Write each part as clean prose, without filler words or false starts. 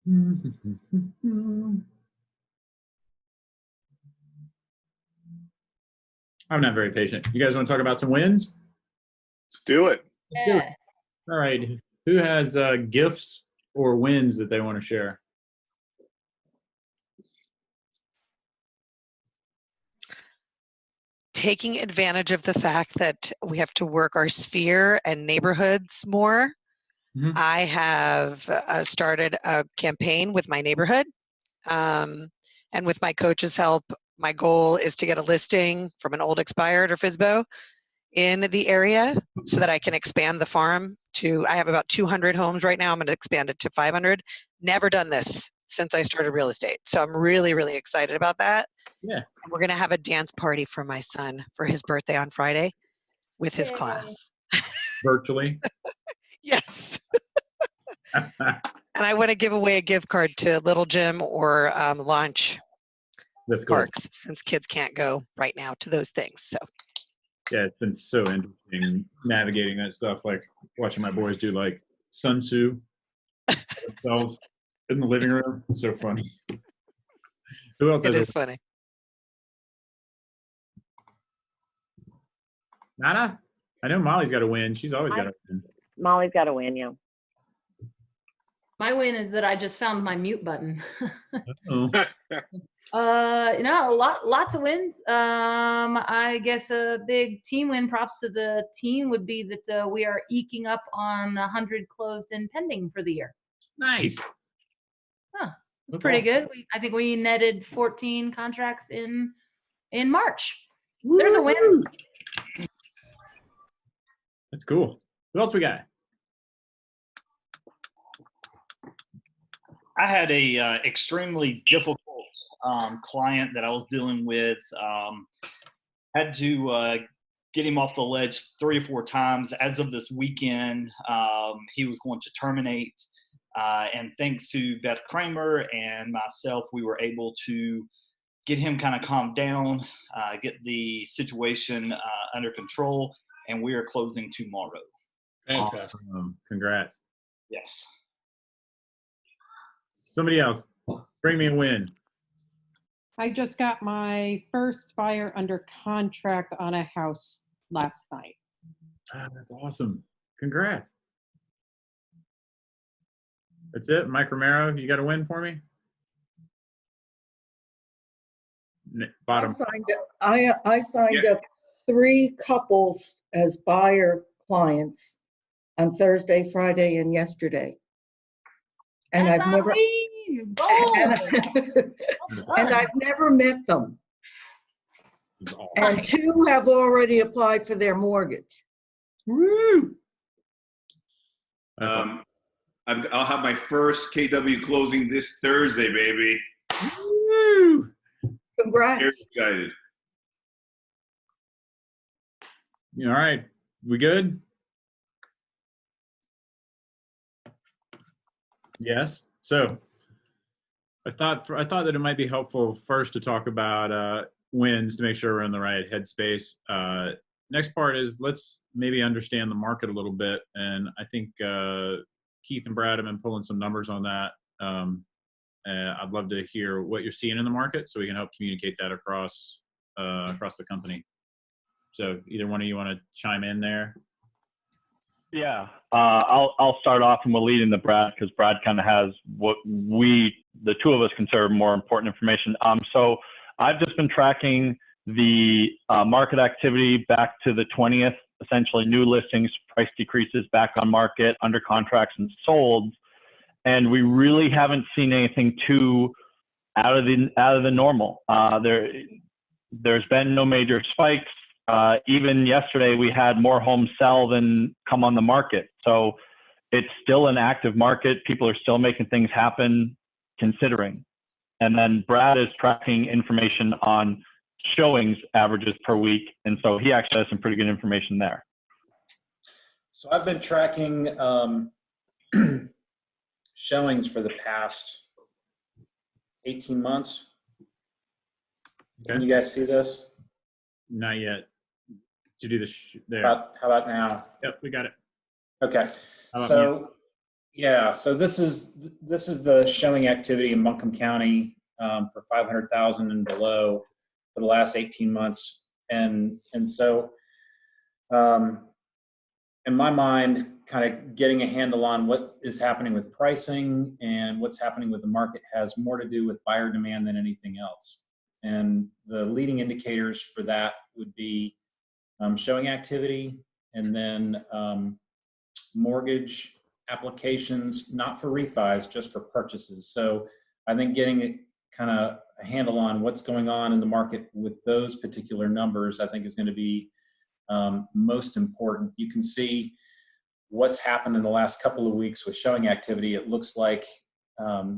I'm not very patient. You guys want to talk about some wins? Let's do it. Let's do it. All right. Who has gifts or wins that they want to share? Taking advantage of the fact that we have to work our sphere and neighborhoods more. I have started a campaign with my neighborhood. And with my coach's help, my goal is to get a listing from an old expired or FSBO in the area so that I can expand the farm to, I have about 200 homes right now. I'm going to expand it to 500. Never done this since I started real estate. So I'm really, really excited about that. Yeah. And we're going to have a dance party for my son for his birthday on Friday with his class. Virtually? Yes. And I want to give away a gift card to Little Gym or Launch That's cool. Parks since kids can't go right now to those things. So. Yeah, it's been so interesting navigating that stuff, like watching my boys do like Sun Tzu themselves in the living room. It's so funny. Who else has It is funny. Nada? I know Molly's got to win. She's always got to win. Molly's got to win, yeah. My win is that I just found my mute button. Oh. Lots of wins. I guess a big team win, props to the team, would be that we are eking up on 100 closed and pending for the year. Nice. It's pretty good. I think we netted 14 contracts in March. Woo! There's a win. That's cool. What else we got? I had a extremely difficult client that I was dealing with. Had to get him off the ledge 3 or 4 times. As of this weekend, he was going to terminate. And thanks to Beth Kramer and myself, we were able to get him kind of calmed down, get the situation under control, and we are closing tomorrow. Fantastic. Congrats. Yes. Somebody else, bring me a win. I just got my first buyer under contract on a house last night. That's awesome. Congrats. That's it. Mike Romero, you got a win for me? Bottom. I signed up 3 couples as buyer clients on Thursday, Friday, and yesterday. And I've never and I've never met them. And 2 have already applied for their mortgage. Woo! I'll have my first KW closing this Thursday, baby. Woo! Congrats. Very excited. All right, we good? Yes. So I thought that it might be helpful first to talk about wins to make sure we're in the right headspace. Next part is let's maybe understand the market a little bit, and I think Keith and Brad have been pulling some numbers on that. I'd love to hear what you're seeing in the market so we can help communicate that across the company. So either one of you want to chime in there? Yeah, I'll start off and we'll lead into Brad because Brad kind of has what the 2 of us consider more important information. So I've just been tracking the market activity back to the 20th, essentially new listings, price decreases back on market, under contracts and sold. And we really haven't seen anything too out of the normal. There's been no major spikes. Even yesterday, we had more homes sell than come on the market. So it's still an active market. People are still making things happen, considering. And then Brad is tracking information on showings averages per week. And so he actually has some pretty good information there. So I've been tracking showings for the past 18 months. Okay. Can you guys see this? Not yet. Did you do this there? How about now? Yep, we got it. Okay. How about So Yeah, so this is the showing activity in Buncombe County for 500,000 and below for the last 18 months, and so in my mind, kind of getting a handle on what is happening with pricing and what's happening with the market has more to do with buyer demand than anything else. And the leading indicators for that would be showing activity, and then mortgage applications, not for refis, just for purchases. So I think getting kind of a handle on what's going on in the market with those particular numbers, I think is going to be most important. You can see what's happened in the last couple of weeks with showing activity. It looks like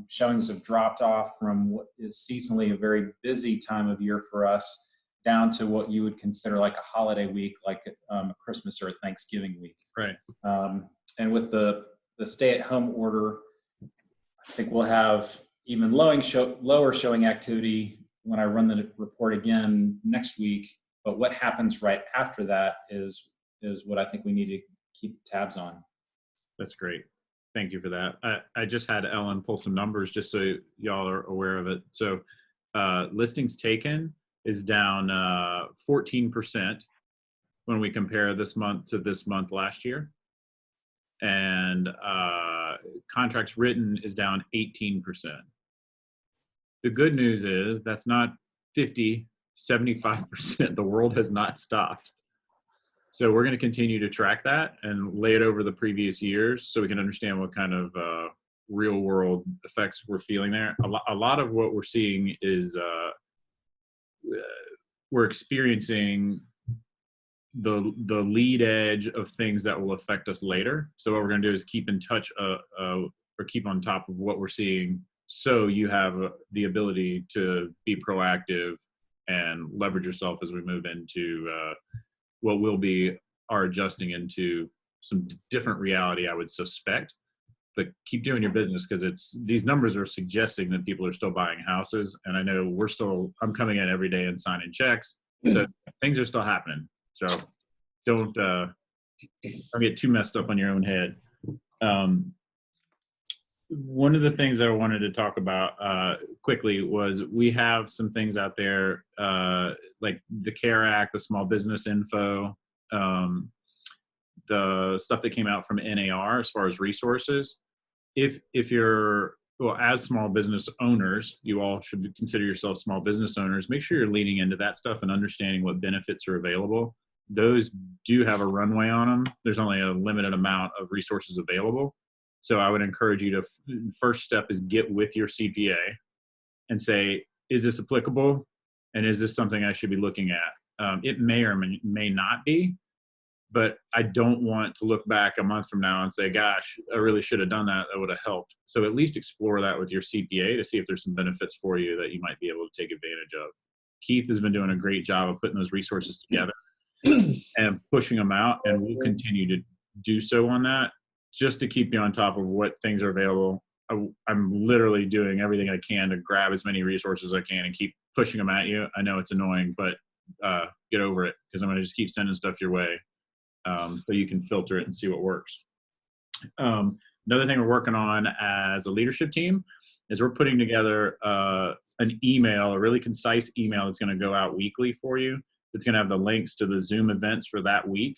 showings have dropped off from what is seasonally a very busy time of year for us down to what you would consider like a holiday week, like a Christmas or a Thanksgiving week. Right. And with the stay-at-home order, I think we'll have even lower showing activity when I run the report again next week. But what happens right after that is what I think we need to keep tabs on. That's great. Thank you for that. I just had Ellen pull some numbers just so y'all are aware of it. So listings taken is down 14% when we compare this month to this month last year. And contracts written is down 18%. The good news is that's not 50, 75%. The world has not stopped. So we're going to continue to track that and lay it over the previous years so we can understand what kind of real world effects we're feeling there. A lot of what we're seeing is we're experiencing the lead edge of things that will affect us later. So what we're going to do is keep in touch or keep on top of what we're seeing, so you have the ability to be proactive and leverage yourself as we move into what will be our adjusting into some different reality, I would suspect. But keep doing your business, because these numbers are suggesting that people are still buying houses, and I know I'm coming in every day and signing checks, so things are still happening. So don't get too messed up on your own head. One of the things that I wanted to talk about quickly was we have some things out there like the CARE Act, the small business info, the stuff that came out from NAR as far as resources. If you're, well, as small business owners, you all should consider yourself small business owners. Make sure you're leaning into that stuff and understanding what benefits are available. Those do have a runway on them. There's only a limited amount of resources available. So I would encourage you to, first step is get with your CPA and say, is this applicable? And is this something I should be looking at? It may or may not be, but I don't want to look back a month from now and say, gosh, I really should have done that. That would have helped. So at least explore that with your CPA to see if there's some benefits for you that you might be able to take advantage of. Keith has been doing a great job of putting those resources together and pushing them out, and we'll continue to do so on that, just to keep you on top of what things are available. I'm literally doing everything I can to grab as many resources as I can and keep pushing them at you. I know it's annoying, but get over it, because I'm going to just keep sending stuff your way so you can filter it and see what works. Another thing we're working on as a leadership team is we're putting together an email, a really concise email that's going to go out weekly for you. It's going to have the links to the Zoom events for that week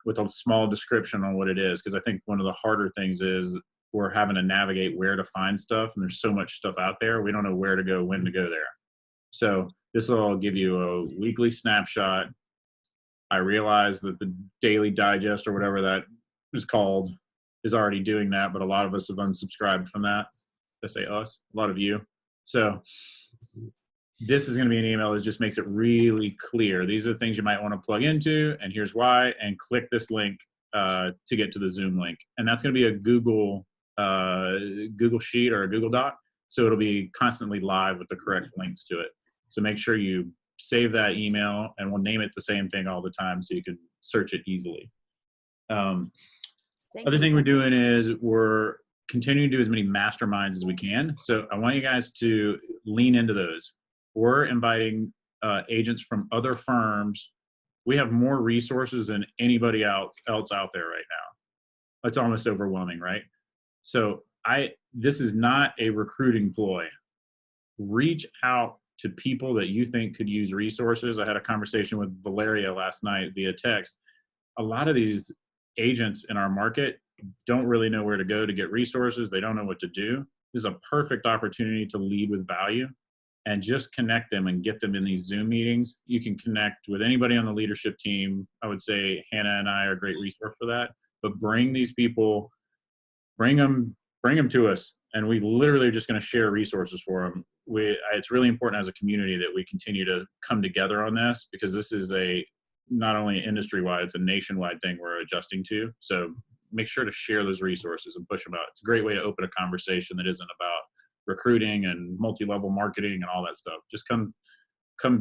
with a small description on what it is, because I think one of the harder things is we're having to navigate where to find stuff, and there's so much stuff out there. We don't know where to go, when to go there. So this will give you a weekly snapshot. I realize that the Daily Digest, or whatever that is called, is already doing that, but a lot of us have unsubscribed from that. I say us, a lot of you. So this is going to be an email that just makes it really clear. These are the things you might want to plug into, and here's why, and click this link to get to the Zoom link. And that's going to be a Google Sheet or a Google Doc. So it'll be constantly live with the correct links to it. So make sure you save that email, and we'll name it the same thing all the time so you can search it easily. Other thing we're doing is we're continuing to do as many masterminds as we can. So I want you guys to lean into those. We're inviting agents from other firms. We have more resources than anybody else out there right now. It's almost overwhelming, right? So this is not a recruiting ploy. Reach out to people that you think could use resources. I had a conversation with Valeria last night via text. A lot of these agents in our market don't really know where to go to get resources. They don't know what to do. This is a perfect opportunity to lead with value and just connect them and get them in these Zoom meetings. You can connect with anybody on the leadership team. I would say Hannah and I are a great resource for that. But bring these people, bring them to us, and we literally are just going to share resources for them. It's really important as a community that we continue to come together on this, because this is not only industry-wide, it's a nationwide thing we're adjusting to. So make sure to share those resources and push them out. It's a great way to open a conversation that isn't about recruiting and multi-level marketing and all that stuff. Just come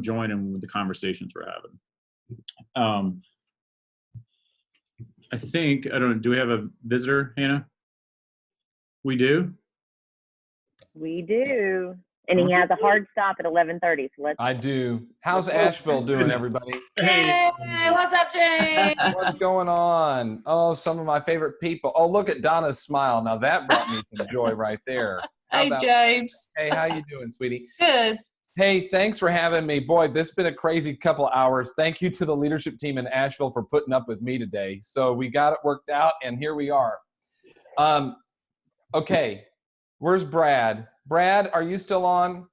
join in with the conversations we're having. I think, do we have a visitor, Hannah? We do? We do. And he has a hard stop at 11:30. So let's. I do. How's Asheville doing, everybody? Hey, what's up, James? What's going on? Oh, some of my favorite people. Oh, look at Donna's smile. Now that brought me some joy right there. Hey, James. Hey, how you doing, sweetie? Good. Hey, thanks for having me. Boy, this has been a crazy couple hours. Thank you to the leadership team in Asheville for putting up with me today. So we got it worked out, and here we are. Okay, where's Brad? Brad, are you still on?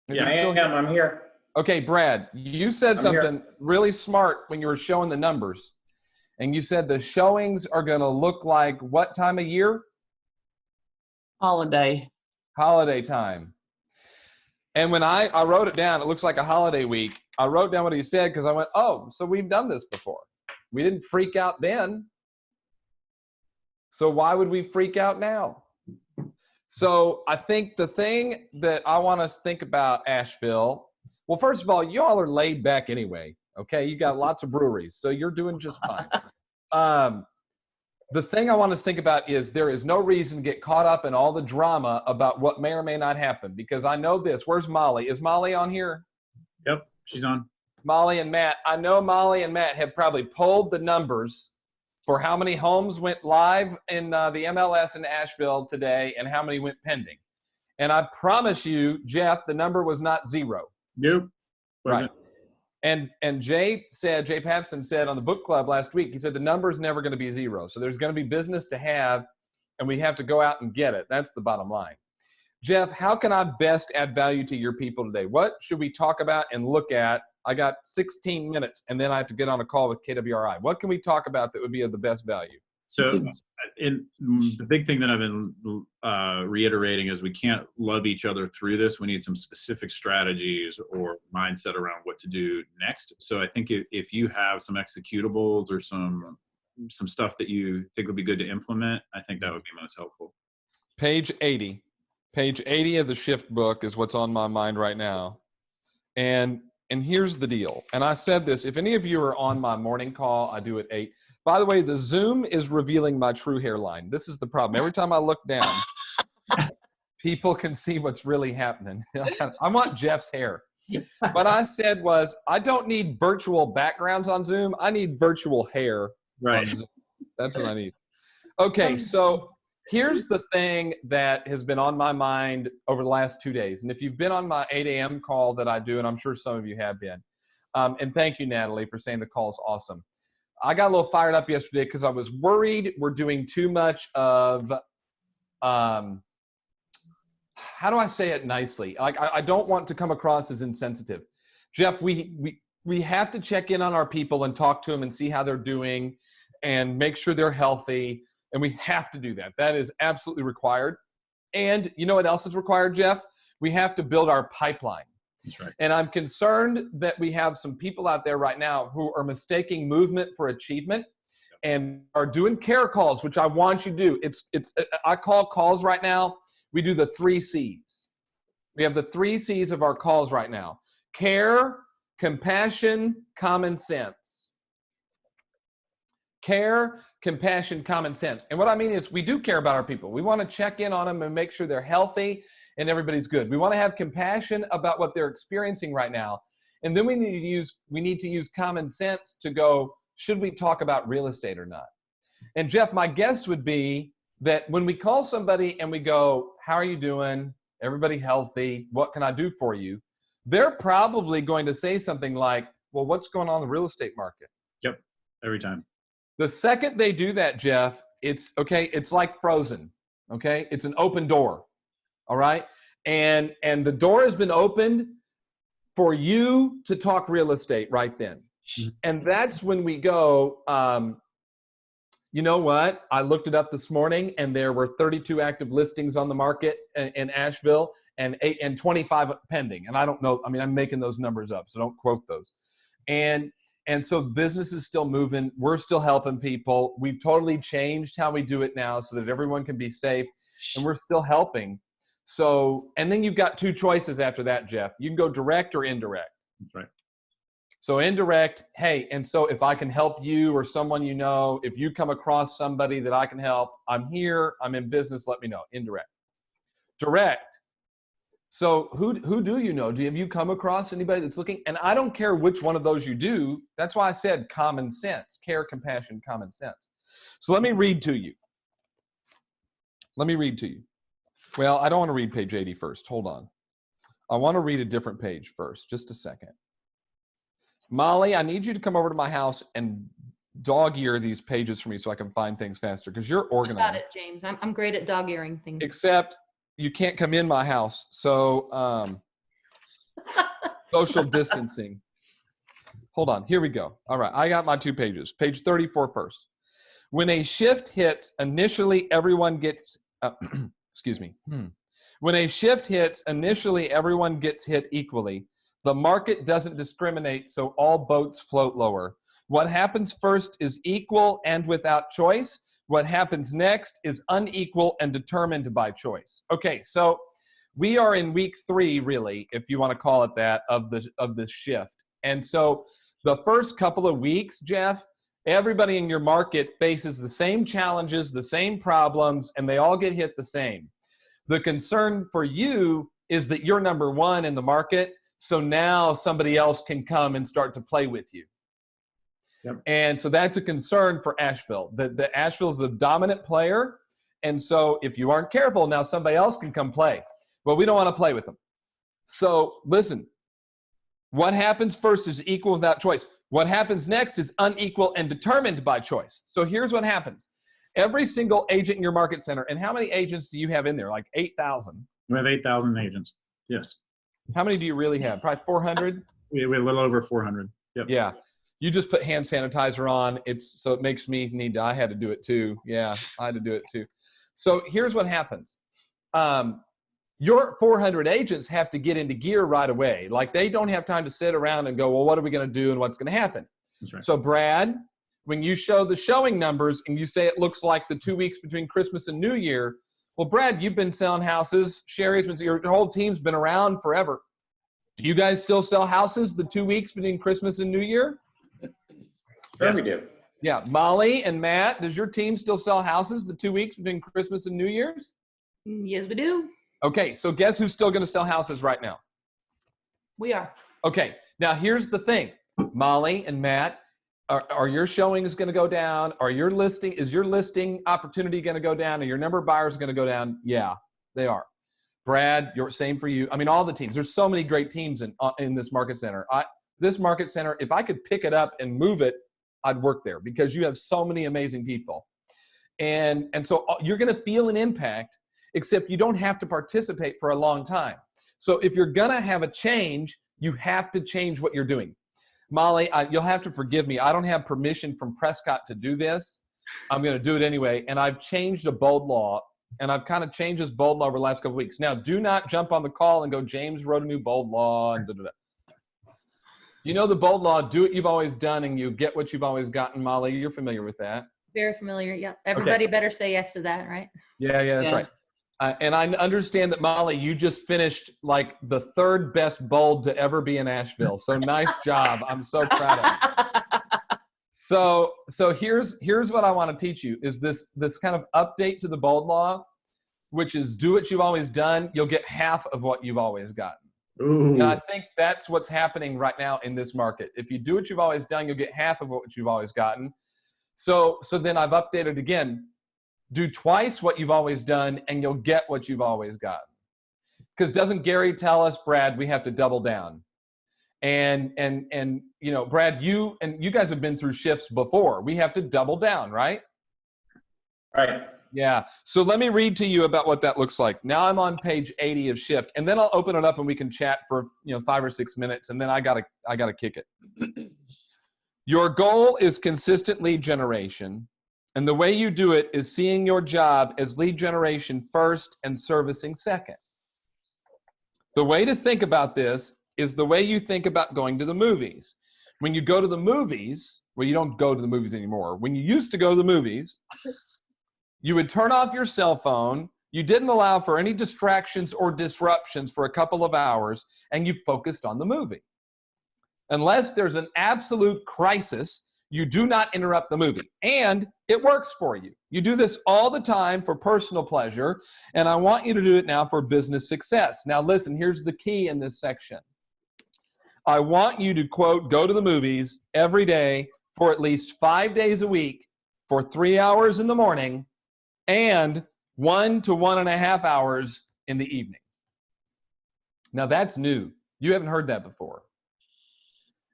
Yeah, I am. I'm here. Okay, Brad, you said something really smart when you were showing the numbers. And you said the showings are going to look like what time of year? Holiday time. And when I wrote it down, it looks like a holiday week. I wrote down what he said because I went, oh, so we've done this before. We didn't freak out then. So why would we freak out now? So I think the thing that I want us to think about Asheville, well, first of all, you all are laid back anyway. Okay, you got lots of breweries, so you're doing just fine. The thing I want us to think about is there is no reason to get caught up in all the drama about what may or may not happen, because I know this. Where's Molly? Is Molly on here? Yep, she's on. Molly and Matt. I know Molly and Matt have probably pulled the numbers for how many homes went live in the MLS in Asheville today and how many went pending. And I promise you, Jeff, the number was not zero. Nope. Right. And Jay Papson said on the book club last week, he said the number is never going to be zero. So there's going to be business to have, and we have to go out and get it. That's the bottom line. Jeff, how can I best add value to your people today? What should we talk about and look at? I got 16 minutes, and then I have to get on a call with KWRI. What can we talk about that would be of the best value? So the big thing that I've been reiterating is we can't love each other through this. We need some specific strategies or mindset around what to do next. So I think if you have some executables or some stuff that you think would be good to implement, I think that would be most helpful. Page 80. Page 80 of the Shift book is what's on my mind right now. And here's the deal. And I said this, if any of you are on my morning call, I do at 8. By the way, the Zoom is revealing my true hairline. This is the problem. Every time I look down, people can see what's really happening. I want Jeff's hair. What I said was, I don't need virtual backgrounds on Zoom. I need virtual hair on Zoom. That's what I need. Okay, so here's the thing that has been on my mind over the last 2 days. And if you've been on my 8 a.m. call that I do, and I'm sure some of you have been, and thank you, Natalie, for saying the call is awesome. I got a little fired up yesterday because I was worried we're doing too much of, how do I say it nicely? Like, I don't want to come across as insensitive. Jeff, we have to check in on our people and talk to them and see how they're doing and make sure they're healthy. And we have to do that. That is absolutely required. And you know what else is required, Jeff? We have to build our pipeline. That's right. And I'm concerned that we have some people out there right now who are mistaking movement for achievement and are doing care calls, which I want you to do. I call calls right now. We do the 3 C's. We have the 3 C's of our calls right now: care, compassion, common sense. Care, compassion, common sense. And what I mean is we do care about our people. We want to check in on them and make sure they're healthy and everybody's good. We want to have compassion about what they're experiencing right now. And then we need to use common sense to go, should we talk about real estate or not? And Jeff, my guess would be that when we call somebody and we go, how are you doing? Everybody healthy? What can I do for you? They're probably going to say something like, well, what's going on in the real estate market? Yep, every time. The second they do that, Jeff, it's okay. It's like Frozen. Okay, it's an open door. All right, and the door has been opened for you to talk real estate right then, and that's when we go. You know what? I looked it up this morning, and there were 32 active listings on the market in Asheville, and 25 pending. And I don't know. I mean, I'm making those numbers up, so don't quote those. And so business is still moving. We're still helping people. We've totally changed how we do it now so that everyone can be safe, and we're still helping. So, and then you've got two choices after that, Jeff. You can go direct or indirect. That's right. So indirect, hey, and so if I can help you or someone you know, if you come across somebody that I can help, I'm here, I'm in business, let me know. Indirect. Direct. So who do you know? Have you come across anybody that's looking? And I don't care which one of those you do. That's why I said common sense, care, compassion, common sense. So let me read to you. Well, I don't want to read page 80 first. Hold on. I want to read a different page first. Just a second. Molly, I need you to come over to my house and dog ear these pages for me so I can find things faster because you're organized. Got it, James. I'm great at dog earing things. Except you can't come in my house. So social distancing. Hold on. Here we go. All right. I got my 2 pages. Page 34 first. When a shift hits, initially everyone gets, excuse me. When a shift hits, initially everyone gets hit equally. The market doesn't discriminate, so all boats float lower. What happens first is equal and without choice. What happens next is unequal and determined by choice. Okay, so we are in week 3, really, if you want to call it that, of this shift. And so the first couple of weeks, Jeff, everybody in your market faces the same challenges, the same problems, and they all get hit the same. The concern for you is that you're number 1 in the market, so now somebody else can come and start to play with you. Yep. And so that's a concern for Asheville. The Asheville's the dominant player, and so if you aren't careful, now somebody else can come play. Well, we don't want to play with them. So listen, what happens first is equal without choice. What happens next is unequal and determined by choice. So here's what happens. Every single agent in your market center, and how many agents do you have in there? Like 8,000? We have 8,000 agents, yes. How many do you really have? Probably 400? We have a little over 400. Yep. Yeah. You just put hand sanitizer on. So it makes me I had to do it too. Yeah, I had to do it too. So here's what happens. Your 400 agents have to get into gear right away. Like they don't have time to sit around and go, well, what are we going to do and what's going to happen? That's right. So Brad, when you show the showing numbers and you say it looks like the 2 weeks between Christmas and New Year, well, Brad, you've been selling houses. Sherry's been, your whole team's been around forever. Do you guys still sell houses the 2 weeks between Christmas and New Year? Sure, we do. Yeah. Molly and Matt, does your team still sell houses the 2 weeks between Christmas and New Year's? Yes, we do. Okay. So guess who's still going to sell houses right now? We are. Okay. Now here's the thing. Molly and Matt, are your showings going to go down? Is your listing opportunity going to go down? Are your number of buyers going to go down? Yeah, they are. Brad, same for you. I mean, all the teams. There's so many great teams in this market center. This market center, if I could pick it up and move it, I'd work there because you have so many amazing people. And so you're going to feel an impact, except you don't have to participate for a long time. So if you're going to have a change, you have to change what you're doing. Molly, you'll have to forgive me. I don't have permission from Prescott to do this. I'm going to do it anyway. And I've changed a bold law, and I've kind of changed this bold law over the last couple of weeks. Now, do not jump on the call and go, James wrote a new bold law. And You know the bold law, do what you've always done and you get what you've always gotten. Molly, you're familiar with that. Very familiar. Yeah. Everybody better say yes to that, right? Yeah, that's right. And I understand that, Molly, you just finished like the 3rd best bold to ever be in Asheville. So nice job. I'm so proud of you. So here's what I want to teach you is this kind of update to the bold law, which is do what you've always done. You'll get half of what you've always gotten. Ooh. And I think that's what's happening right now in this market. If you do what you've always done, you'll get half of what you've always gotten. So then I've updated again. Do twice what you've always done, and you'll get what you've always got. Because doesn't Gary tell us, Brad, we have to double down? And you know, Brad, you guys have been through shifts before. We have to double down, right? Right. Yeah. So let me read to you about what that looks like. Now I'm on page 80 of Shift, and then I'll open it up and we can chat for 5 or 6 minutes, and then I gotta kick it. Your goal is consistent lead generation, and the way you do it is seeing your job as lead generation first and servicing second. The way to think about this is the way you think about going to the movies. When you go to the movies, well, you don't go to the movies anymore. When you used to go to the movies, you would turn off your cell phone, you didn't allow for any distractions or disruptions for a couple of hours, and you focused on the movie. Unless there's an absolute crisis, you do not interrupt the movie. And it works for you. You do this all the time for personal pleasure, and I want you to do it now for business success. Now listen, here's the key in this section. I want you to, quote, go to the movies every day for at least 5 days a week for 3 hours in the morning and 1 to 1.5 hours in the evening. Now that's new. You haven't heard that before.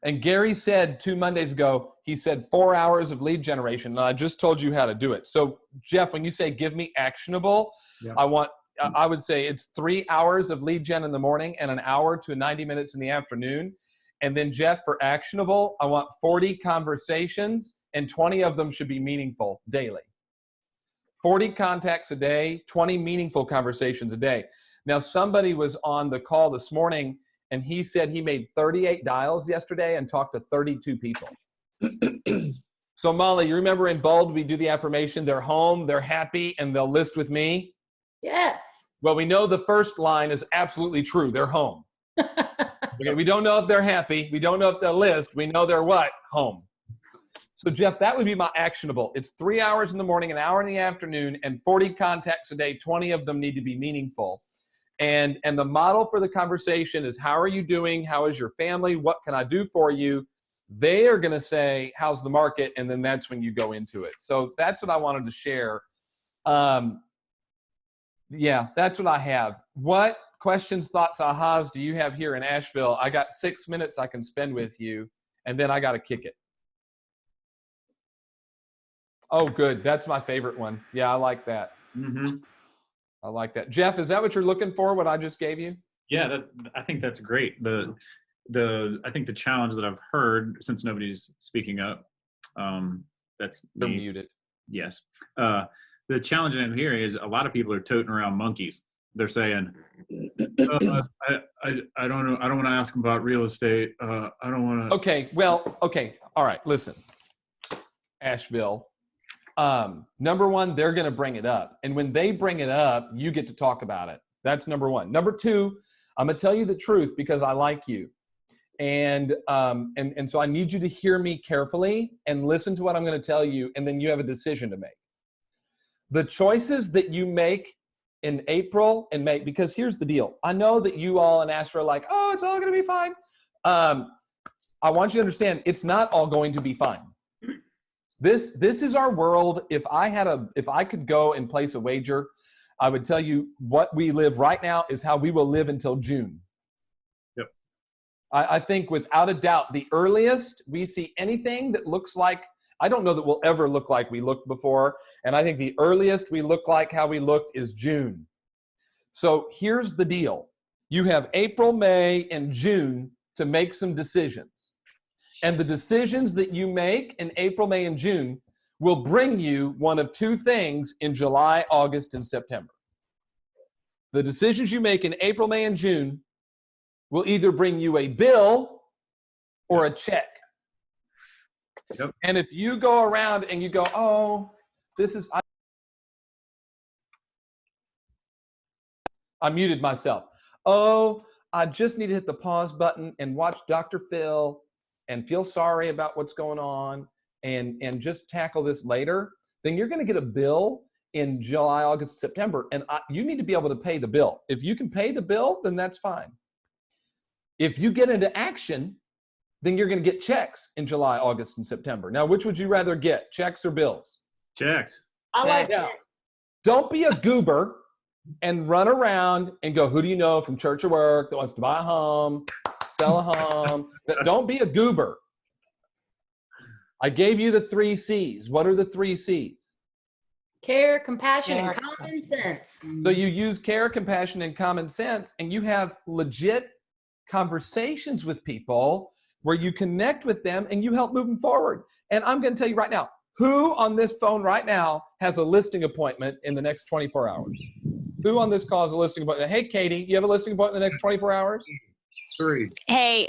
And Gary said 2 Mondays ago, he said 4 hours of lead generation, and I just told you how to do it. So Jeff, when you say give me actionable, yeah. I would say it's 3 hours of lead gen in the morning and 1 hour to 90 minutes in the afternoon. And then Jeff, for actionable, I want 40 conversations, and 20 of them should be meaningful daily. 40 contacts a day, 20 meaningful conversations a day. Now, somebody was on the call this morning, and he said he made 38 dials yesterday and talked to 32 people. So Molly, you remember in Bold, we do the affirmation, they're home, they're happy, and they'll list with me? Yes. Well, we know the first line is absolutely true. They're home. Okay, we don't know if they're happy. We don't know if they'll list. We know they're what? Home. So Jeff, that would be my actionable. It's 3 hours in the morning, 1 hour in the afternoon, and 40 contacts a day. 20 of them need to be meaningful. And the model for the conversation is, how are you doing? How is your family? What can I do for you? They are going to say, how's the market? And then that's when you go into it. So that's what I wanted to share. Yeah, that's what I have. What questions, thoughts, ahas do you have here in Asheville? I got 6 minutes I can spend with you, and then I got to kick it. Oh, good. That's my favorite one. Yeah, I like that. Mm-hmm. I like that. Jeff, is that what you're looking for, what I just gave you? Yeah, I think that's great. I think the challenge that I've heard, since nobody's speaking up, that's They're me. muted. Yes. The challenge I'm hearing is a lot of people are toting around monkeys. They're saying, I don't know. I don't want to ask them about real estate. I don't want to. Okay. Well, okay. All right. Listen, Asheville. Number one, they're going to bring it up. And when they bring it up, you get to talk about it. That's number one. Number two, I'm going to tell you the truth because I like you. And so I need you to hear me carefully and listen to what I'm going to tell you. And then you have a decision to make. The choices that you make in April and May, because here's the deal. I know that you all in Asheville are like, oh, it's all going to be fine. I want you to understand it's not all going to be fine. This is our world. If I could go and place a wager, I would tell you what we live right now is how we will live until June. Yep. I think without a doubt, the earliest we see anything that looks like, I don't know that we'll ever look like we looked before. And I think the earliest we look like how we looked is June. So here's the deal. You have April, May, and June to make some decisions. And the decisions that you make in April, May, and June will bring you one of two things in July, August, and September. The decisions you make in April, May, and June will either bring you a bill or a check. Yep. And if you go around and you go, oh, I muted myself. Oh, I just need to hit the pause button and watch Dr. Phil and feel sorry about what's going on and just tackle this later, then you're going to get a bill in July, August, September, and you need to be able to pay the bill. If you can pay the bill, then that's fine. If you get into action, then you're going to get checks in July, August, and September. Now, which would you rather get, checks or bills? Checks. I like Yeah. it. Don't be a goober and run around and go, who do you know from church or work that wants to buy a home, sell a home? Don't be a goober. I gave you the 3 C's. What are the 3 C's? Care, compassion, and common sense. So you use care, compassion, and common sense, and you have legit conversations with people where you connect with them and you help move them forward. And I'm going to tell you right now, who on this phone right now has a listing appointment in the next 24 hours? Who on this call has a listing appointment? Hey, Katie, you have a listing appointment in the next 24 hours? 3. Hey,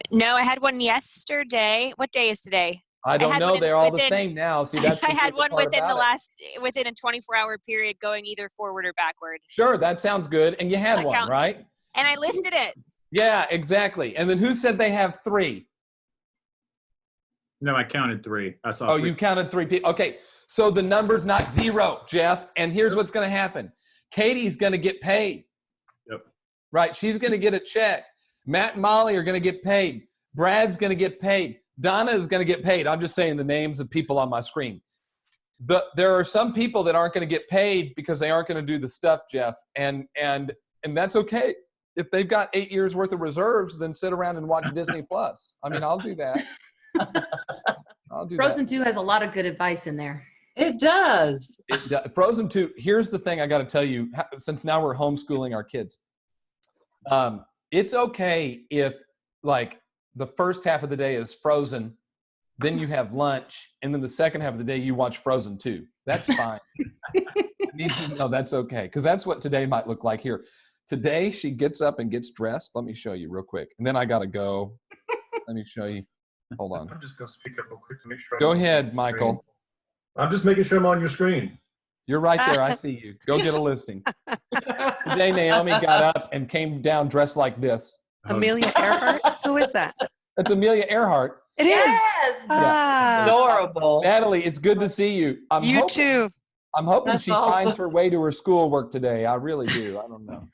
no, I had one yesterday. What day is today? I don't know. They're all the same now. See, that's I the had good one part within about it. within a 24-hour period going either forward or backward. Sure, that sounds good. And you had one, right? And I listed it. Yeah, exactly. And then who said they have 3? No, I counted 3. I saw. Oh, 3. you counted 3 people. Okay, so the number's not 0, Jeff. And here's what's going to happen. Katie's going to get paid. Yep. Right, she's going to get a check. Matt and Molly are going to get paid. Brad's going to get paid. Donna is going to get paid. I'm just saying the names of people on my screen. There are some people that aren't going to get paid because they aren't going to do the stuff, Jeff. And that's okay. If they've got 8 years worth of reserves, then sit around and watch Disney Plus. I mean, I'll do that. I'll do Frozen that. 2 has a lot of good advice in there. It does. Frozen 2. Here's the thing I got to tell you, since now we're homeschooling our kids. It's okay if like the first half of the day is Frozen, then you have lunch, and then the second half of the day you watch Frozen 2. That's fine. No, that's okay, because that's what today might look like here. Today she gets up and gets dressed. Let me show you real quick, and then I gotta go. Let me show you. Hold on. I'm just gonna speak up real quick to make sure. Go ahead, Michael. I'm just making sure I'm on your screen. You're right there. I see you. Go get a listing. Today Naomi got up and came down dressed like this. Amelia Earhart? Who is that? That's Amelia Earhart. It is. Yes. Ah. Adorable. Natalie, it's good to see you. You too. I'm hoping That's she awesome. finds her way to her schoolwork today. I really do. I don't know.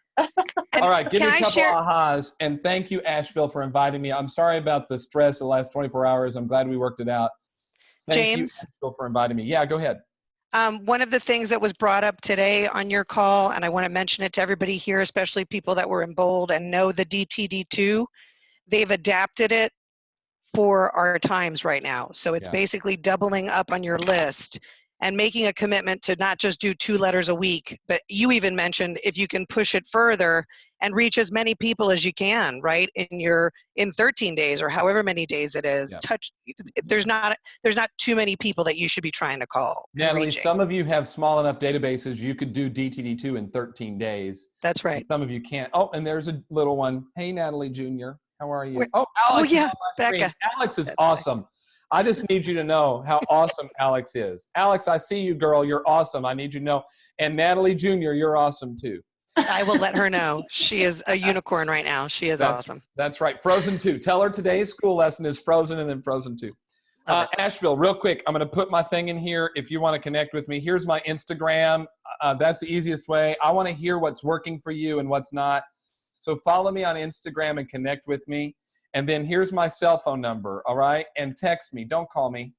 All right, give me Can a I couple share- ahas, and thank you, Asheville, for inviting me. I'm sorry about the stress the last 24 hours. I'm glad we worked it out. Thank James? you, Asheville, for inviting me. Yeah, go ahead. One of the things that was brought up today on your call, and I want to mention it to everybody here, especially people that were in bold and know the DTD2, they've adapted it for our times right now. So it's basically doubling up on your list and making a commitment to not just do 2 letters a week, but you even mentioned if you can push it further and reach as many people as you can, right? In 13 days or however many days it is, there's not too many people that you should be trying to call. and Natalie, reaching. some of you have small enough databases you could do DTD2 in 13 days. That's right. Some of you can't. Oh, and there's a little one. Hey, Natalie Jr., how are you? Where- Oh, Alex yeah, is on my screen. Becca. Alex is awesome. I just need you to know how awesome Alex is. Alex, I see you, girl. You're awesome. I need you to know. And Natalie Jr., you're awesome too. I will let her know. She is a unicorn right now. She is awesome. That's right. Frozen 2. Tell her today's school lesson is Frozen and then Frozen 2. Asheville, real quick, I'm going to put my thing in here if you want to connect with me. Here's my Instagram. That's the easiest way. I want to hear what's working for you and what's not. So follow me on Instagram and connect with me. And then here's my cell phone number, all right? And text me. Don't call me.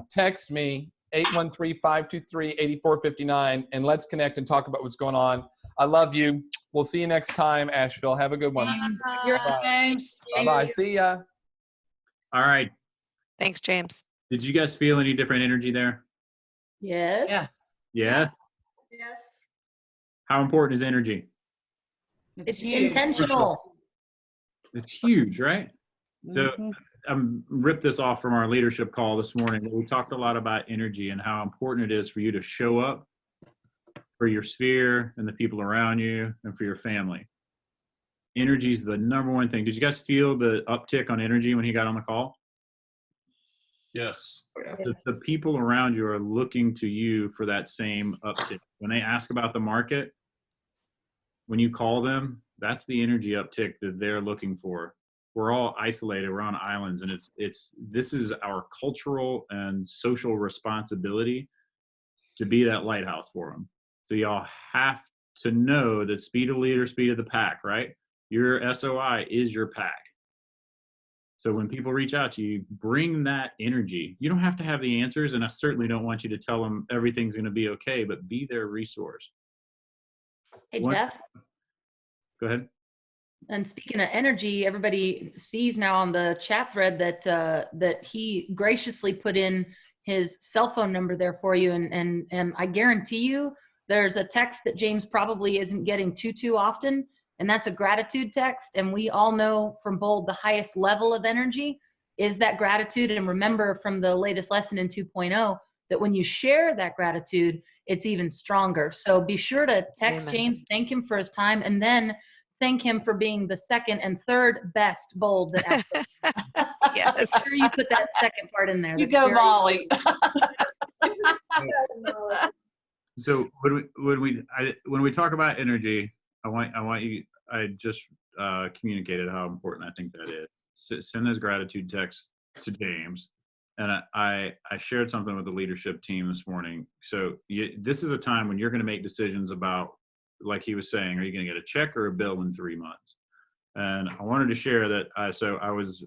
Text me, 813-523-8459, and let's connect and talk about what's going on. I love you. We'll see you next time, Asheville. Have a good one. You're James. Bye-bye. See ya. All right. Thanks, James. Did you guys feel any different energy there? Yes. Yeah. Yeah? Yes. How important is energy? It's intentional. It's huge, right? So I'm ripped this off from our leadership call this morning. We talked a lot about energy and how important it is for you to show up for your sphere and the people around you and for your family. Energy is the number one thing. Did you guys feel the uptick on energy when he got on the call? Yes. The people around you are looking to you for that same uptick. When they ask about the market, when you call them, that's the energy uptick that they're looking for. We're all isolated. We're on islands, and this is our cultural and social responsibility to be that lighthouse for them. So y'all have to know that speed of leader, speed of the pack, right? Your SOI is your pack. So when people reach out to you, bring that energy. You don't have to have the answers, and I certainly don't want you to tell them everything's going to be okay, but be their resource. Hey, Jeff. Go ahead. And speaking of energy, everybody sees now on the chat thread that that he graciously put in his cell phone number there for you, and I guarantee you there's a text that James probably isn't getting too often, and that's a gratitude text. And we all know from Bold the highest level of energy is that gratitude. And remember from the latest lesson in 2.0 that when you share that gratitude, it's even stronger. So be sure to text Amen. James, thank him for his time, and then thank him for being the second and third best Bold that asked. Yes. Make sure you put that second part in there. You That's go, very Molly. So when we talk about energy, I just communicated how important I think that is. Send those gratitude texts to James. And I shared something with the leadership team this morning. So this is a time when you're going to make decisions about, like he was saying, are you going to get a check or a bill in 3 months? And I wanted to share that. So I was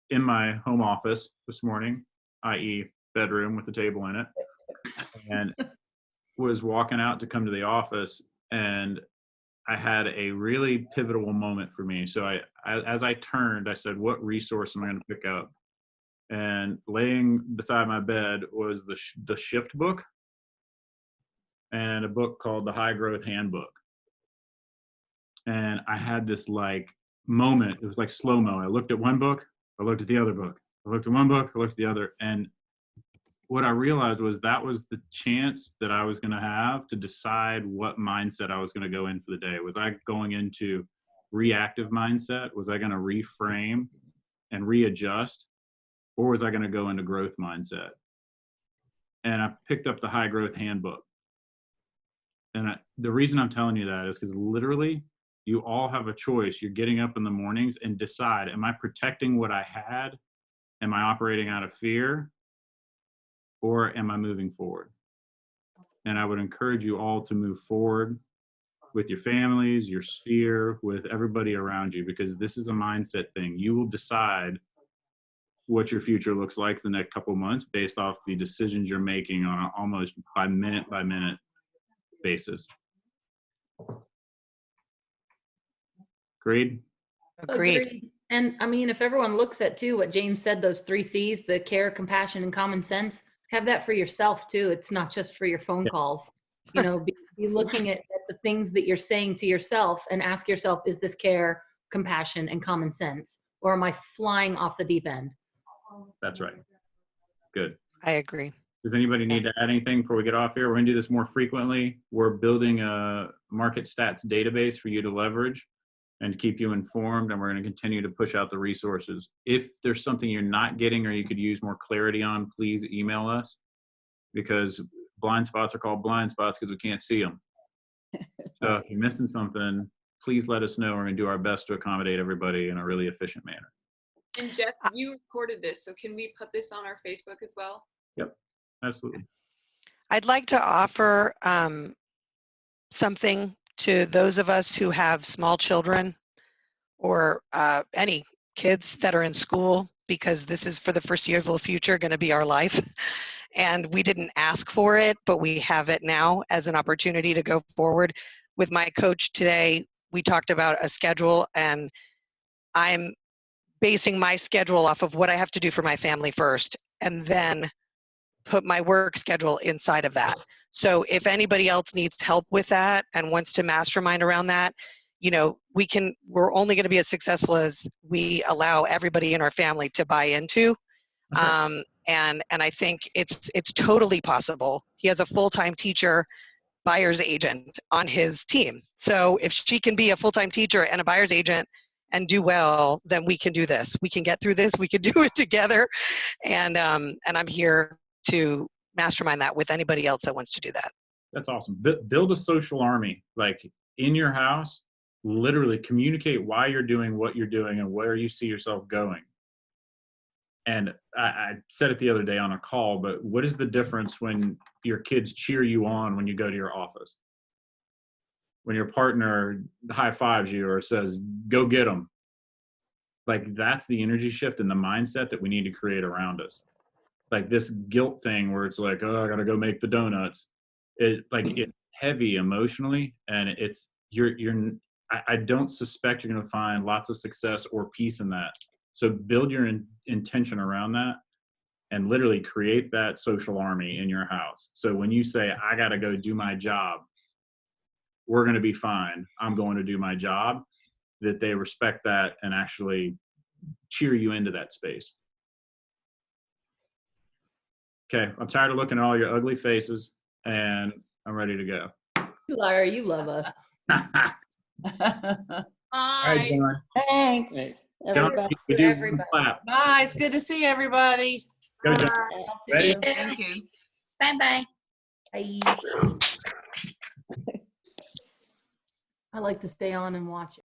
in my home office this morning, i.e. bedroom with the table in it, and was walking out to come to the office, and I had a really pivotal moment for me. So as I turned, I said, what resource am I going to pick up? And laying beside my bed was the Shift book and a book called The High Growth Handbook. And I had this like moment. It was like slow-mo. I looked at one book, I looked at the other book. I looked at one book, I looked at the other. And what I realized was that was the chance that I was going to have to decide what mindset I was going to go in for the day. Was I going into reactive mindset? Was I going to reframe and readjust? Or was I going to go into growth mindset? And I picked up the High Growth Handbook. And the reason I'm telling you that is because literally you all have a choice. You're getting up in the mornings and decide, am I protecting what I had? Am I operating out of fear? Or am I moving forward? And I would encourage you all to move forward with your families, your sphere, with everybody around you, because this is a mindset thing. You will decide what your future looks like the next couple of months based off the decisions you're making on an almost by minute basis. Agreed? Agreed. And I mean, if everyone looks at too what James said, those 3 C's, the care, compassion, and common sense, have that for yourself too. It's not just for your phone calls. You know, be looking at the things that you're saying to yourself and ask yourself, is this care, compassion, and common sense? Or am I flying off the deep end? That's right. Good. I agree. Does anybody need to add anything before we get off here? We're going to do this more frequently. We're building a market stats database for you to leverage and keep you informed, and we're going to continue to push out the resources. If there's something you're not getting or you could use more clarity on, please email us, because blind spots are called blind spots because we can't see them. So if you're missing something, please let us know. We're going to do our best to accommodate everybody in a really efficient manner. And Jeff, you recorded this, so can we put this on our Facebook as well? Yep, absolutely. I'd like to offer something to those of us who have small children or any kids that are in school, because this is for the foreseeable future going to be our life. And we didn't ask for it, but we have it now as an opportunity to go forward. With my coach today, we talked about a schedule, and I'm basing my schedule off of what I have to do for my family first, and then put my work schedule inside of that. So if anybody else needs help with that and wants to mastermind around that, you know, we're only going to be as successful as we allow everybody in our family to buy into. And I think it's totally possible. He has a full-time teacher, buyer's agent on his team. So if she can be a full-time teacher and a buyer's agent and do well, then we can do this. We can get through this. We can do it together. And I'm here to mastermind that with anybody else that wants to do that. That's awesome. Build a social army, like in your house. Literally communicate why you're doing what you're doing and where you see yourself going. And I said it the other day on a call, but what is the difference when your kids cheer you on when you go to your office? When your partner high fives you or says, go get them. Like that's the energy shift and the mindset that we need to create around us. Like this guilt thing where it's like, oh, I gotta go make the donuts. It's heavy emotionally, and I don't suspect you're gonna find lots of success or peace in that. So build your intention around that, and literally create that social army in your house. So when you say, I gotta go do my job, we're gonna be fine. I'm going to do my job. That they respect that and actually cheer you into that space. Okay, I'm tired of looking at all your ugly faces, and I'm ready to go. You liar, you love us. All right, John. Thanks, John, everybody. we do clap. Bye. It's good to see everybody. Go, John. Ready? Thank you. Bye-bye. Bye. I like to stay on and watch it.